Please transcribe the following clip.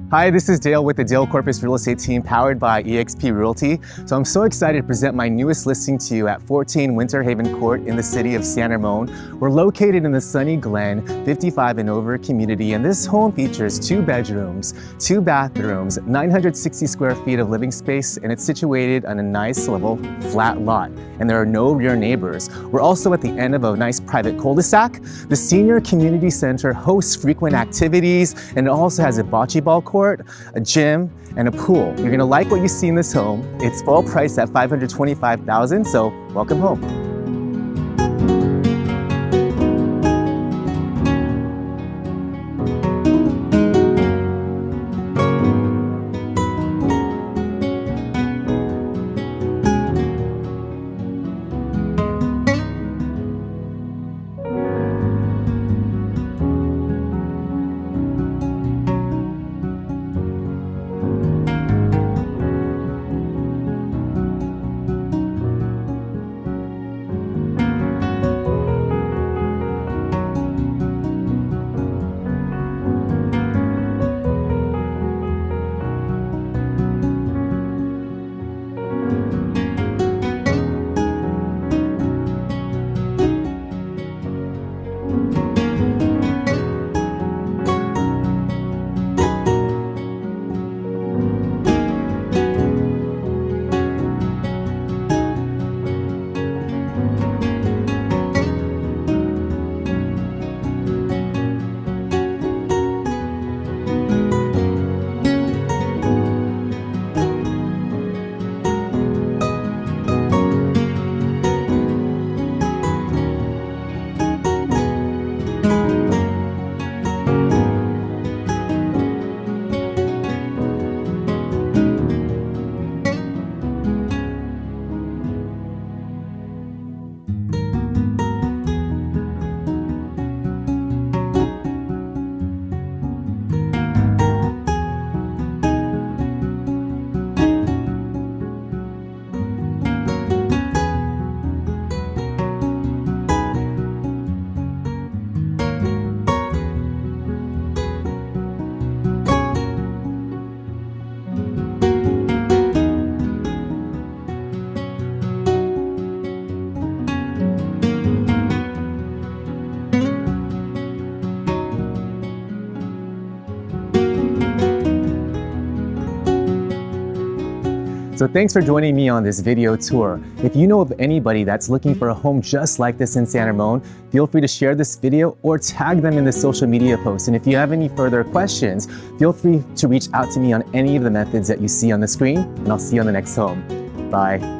Hi, this is Dale with the Dale Corpus Real Estate Team powered by eXp Realty. So I'm so excited to present my newest listing to you at 14 Winterhaven Court in the city of San Ramon. We're located in the Sunny Glen 55 and over community, and this home features 2 bedrooms, 2 bathrooms, 960 square feet of living space, and it's situated on a nice level flat lot. And there are no rear neighbors. We're also at the end of a nice private cul-de-sac. The Senior Community Center hosts frequent activities, and it also has a bocce ball court, a gym, and a pool. You're gonna like what you see in this home. It's full price at $525,000, so welcome home. So thanks for joining me on this video tour. If you know of anybody that's looking for a home just like this in San Ramon, feel free to share this video or tag them in the social media post. And if you have any further questions, feel free to reach out to me on any of the methods that you see on the screen, and I'll see you on the next home. Bye.